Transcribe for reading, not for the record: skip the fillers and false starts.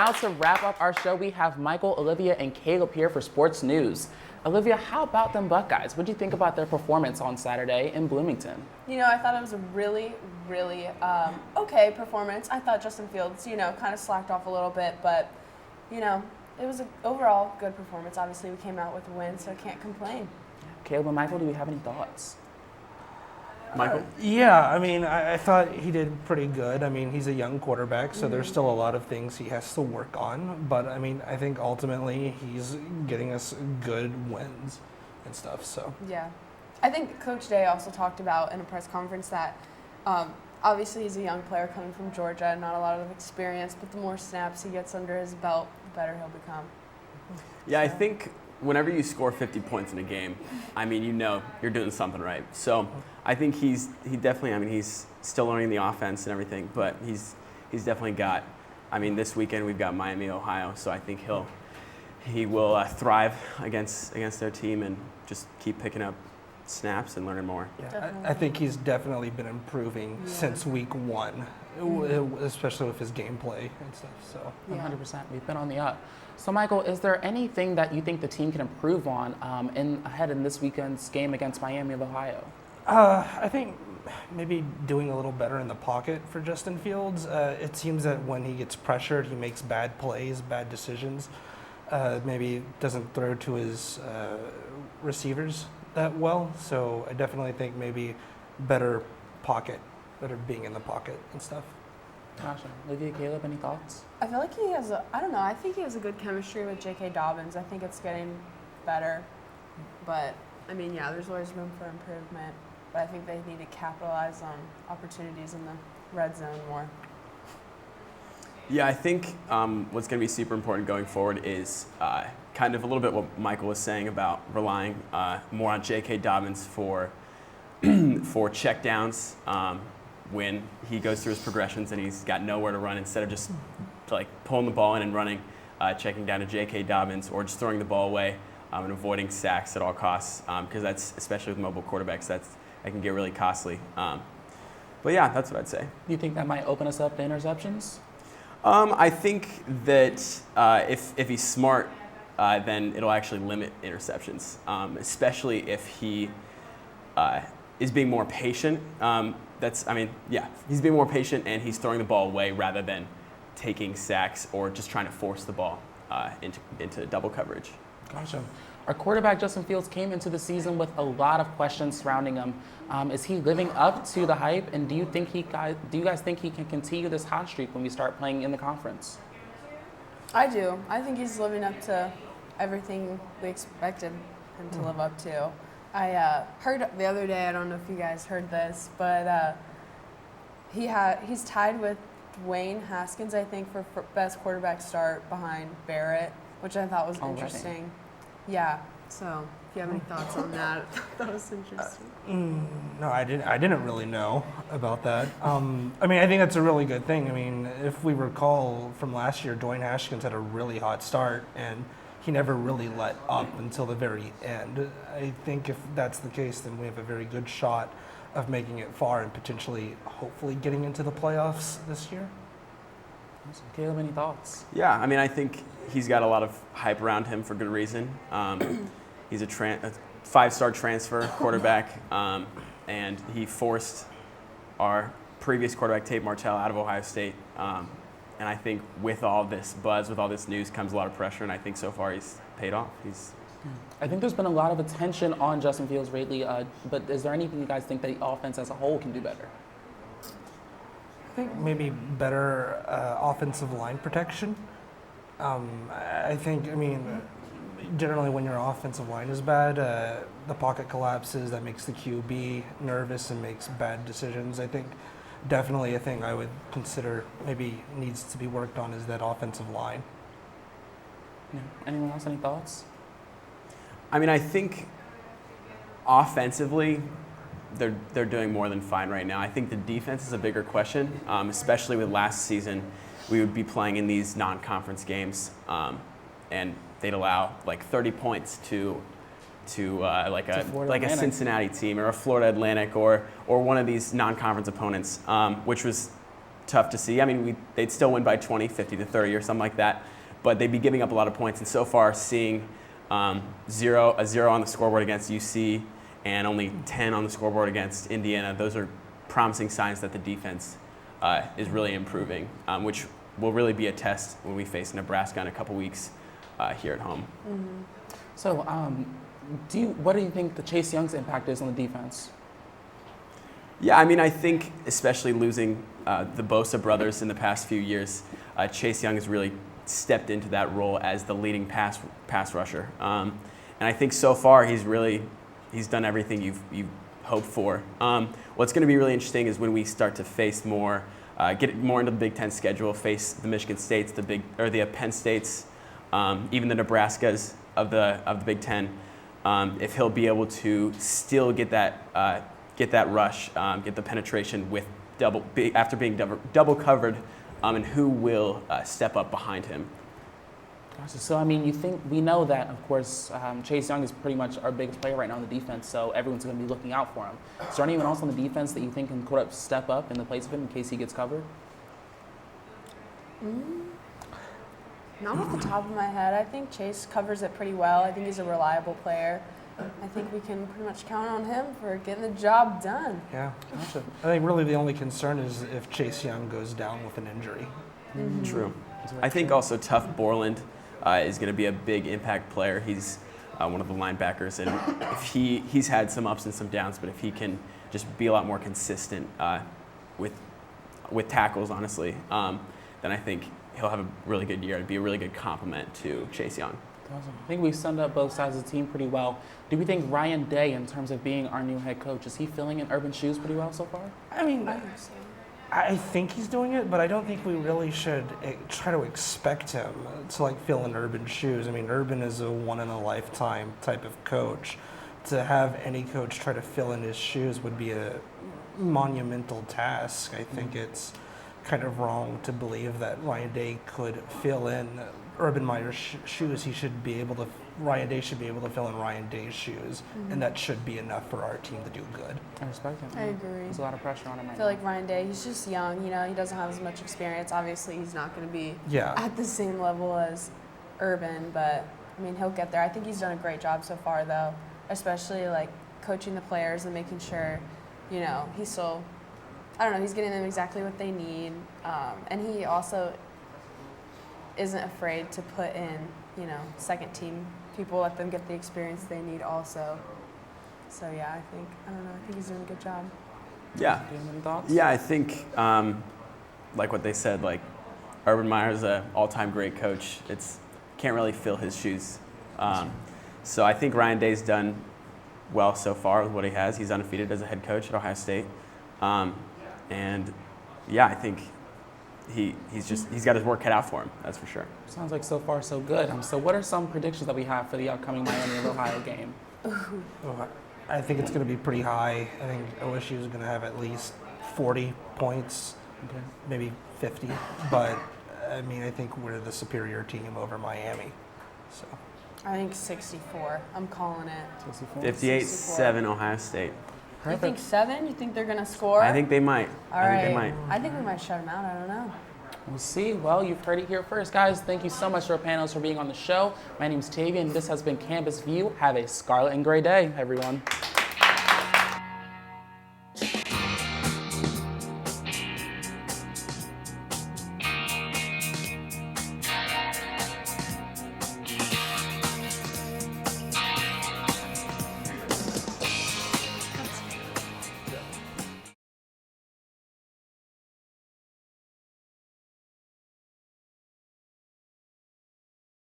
now to wrap up our show, we have Michael, Olivia, and Caleb here for sports news. Olivia, how about them Buckeyes? What do you think about their performance on Saturday in Bloomington? You know, I thought it was a really, really okay performance. I thought Justin Fields, kind of slacked off a little bit, but, it was an overall good performance. Obviously, we came out with a win, so I can't complain. Caleb and Michael, do you have any thoughts? Michael? Yeah, I thought he did pretty good. He's a young quarterback, so there's still a lot of things he has to work on. But, I think ultimately he's getting us good wins and stuff, so. Yeah. I think Coach Day also talked about in a press conference that obviously he's a young player coming from Georgia, not a lot of experience, but the more snaps he gets under his belt, the better he'll become. Yeah, I think whenever you score 50 points in a game, you're doing something right. So I think he's still learning the offense and everything, but he's definitely got, this weekend we've got Miami, Ohio, so I think he will thrive against their team and just keep picking up snaps and learning more. Yeah, I think he's definitely been improving since week one, especially with his gameplay and stuff. So 100%. We've been on the up. So, Michael, is there anything that you think the team can improve on ahead in this weekend's game against Miami of Ohio? I think maybe doing a little better in the pocket for Justin Fields. It seems that when he gets pressured, he makes bad plays, bad decisions. Maybe doesn't throw to his receivers that well. So I definitely think maybe better being in the pocket and stuff. Gotcha. Olivia, Caleb, any thoughts? I feel like I think he has a good chemistry with J.K. Dobbins. I think it's getting better. But, there's always room for improvement. But I think they need to capitalize on opportunities in the red zone more. Yeah, I think what's going to be super important going forward is kind of a little bit what Michael was saying about relying more on J.K. Dobbins for checkdowns when he goes through his progressions and he's got nowhere to run, instead of just like pulling the ball in and running, checking down to J.K. Dobbins, or just throwing the ball away and avoiding sacks at all costs, because that's, especially with mobile quarterbacks, that can get really costly. But yeah, that's what I'd say. Do you think that might open us up to interceptions? I think that if he's smart, then it'll actually limit interceptions, especially if he is being more patient. He's being more patient and he's throwing the ball away rather than taking sacks or just trying to force the ball into double coverage. Gotcha. Our quarterback, Justin Fields, came into the season with a lot of questions surrounding him. Is he living up to the hype, and do you guys think he can continue this hot streak when we start playing in the conference? I do. I think he's living up to everything we expected him to live up to. I heard the other day, I don't know if you guys heard this, but he's tied with Dwayne Haskins, I think, for best quarterback start behind Barrett, which I thought was interesting. Yeah, so if you have any thoughts on that, that was interesting. No, I didn't really know about that. I think that's a really good thing. If we recall from last year, Dwayne Haskins had a really hot start, and he never really let up until the very end. I think if that's the case, then we have a very good shot of making it far and potentially, hopefully, getting into the playoffs this year. Caleb, any thoughts? Yeah, I think he's got a lot of hype around him for good reason. He's a 5-star transfer quarterback, and he forced our previous quarterback, Tate Martell, out of Ohio State. And I think with all this buzz, with all this news, comes a lot of pressure, and I think so far he's paid off. I think there's been a lot of attention on Justin Fields lately, but is there anything you guys think that the offense as a whole can do better? I think maybe better offensive line protection. Generally when your offensive line is bad, the pocket collapses, that makes the QB nervous and makes bad decisions. I think definitely a thing I would consider maybe needs to be worked on is that offensive line. Yeah. Anyone else, any thoughts? I think offensively, they're doing more than fine right now. I think the defense is a bigger question, especially with last season. We would be playing in these non-conference games, and they'd allow like 30 points to a Cincinnati team or a Florida Atlantic or one of these non-conference opponents, which was tough to see. I mean, they'd still win by 20, 50-30 or something like that, but they'd be giving up a lot of points. And so far, seeing a 0 on the scoreboard against UC and only 10 on the scoreboard against Indiana, those are promising signs that the defense is really improving, which will really be a test when we face Nebraska in a couple weeks here at home. Mm-hmm. So, what do you think the Chase Young's impact is on the defense? Yeah, I mean, I think especially losing the Bosa brothers in the past few years, Chase Young has really stepped into that role as the leading pass rusher. And I think so far he's done everything you've hoped for. What's going to be really interesting is when we start to face more, get more into the Big Ten schedule, face the Michigan States, the Penn States, even the Nebraskas of the Big Ten. If he'll be able to still get that rush, get the penetration with after being double covered, and who will step up behind him. Gotcha. So, I mean, we know that, of course, Chase Young is pretty much our biggest player right now on the defense, so everyone's going to be looking out for him. Is there anyone else on the defense that you think can step up in the place of him in case he gets covered? Not off the top of my head. I think Chase covers it pretty well. I think he's a reliable player. I think we can pretty much count on him for getting the job done. Yeah. Gotcha. I think really the only concern is if Chase Young goes down with an injury. Mm-hmm. True. I think also Tough Borland is going to be a big impact player. He's one of the linebackers, and if he's had some ups and some downs, but if he can just be a lot more consistent with tackles, honestly, then I think he'll have a really good year and be a really good complement to Chase Young. Awesome. I think we've summed up both sides of the team pretty well. Do we think Ryan Day, in terms of being our new head coach, is he filling in Urban's shoes pretty well so far? I mean, I think so. I think he's doing it, but I don't think we really should try to expect him to like fill in Urban's shoes. I mean, Urban is a one-in-a-lifetime type of coach. To have any coach try to fill in his shoes would be a monumental task. I think it's kind of wrong to believe that Ryan Day could fill in Urban Meyer's shoes. Ryan Day should be able to fill in Ryan Day's shoes, and that should be enough for our team to do good. I respect him. I agree. There's a lot of pressure on him I right feel now. like Ryan Day, he's just young, he doesn't have as much experience. Obviously, he's not going to be Yeah. at the same level as Urban, but I mean, he'll get there. I think he's done a great job so far, though, especially like coaching the players and making sure, he's still, he's getting them exactly what they need. And he also isn't afraid to put in, second team people, let them get the experience they need also. So yeah, I think he's doing a good job. Yeah. Do you have any thoughts? Yeah, I think, like what they said, like Urban Meyer's an all-time great coach. Can't really fill his shoes. So I think Ryan Day's done well so far with what he has. He's undefeated as a head coach at Ohio State. And yeah, I think he's got his work cut out for him, that's for sure. Sounds like so far so good. So what are some predictions that we have for the upcoming Miami of Ohio game? I think it's going to be pretty high. I think OSU is going to have at least 40 points, Okay. maybe 50. But I mean, I think we're the superior team over Miami. So I think 64. I'm calling it. 64? 58-7 Ohio State. You think 7? You think they're going to score? I think they might. All I right. think they might. I think we might shut them out. I don't know. We'll see. Well, you've heard it here first. Guys, thank you so much to our panelists for being on the show. My name's Tavia, and this has been Campus View. Have a scarlet and gray day, everyone.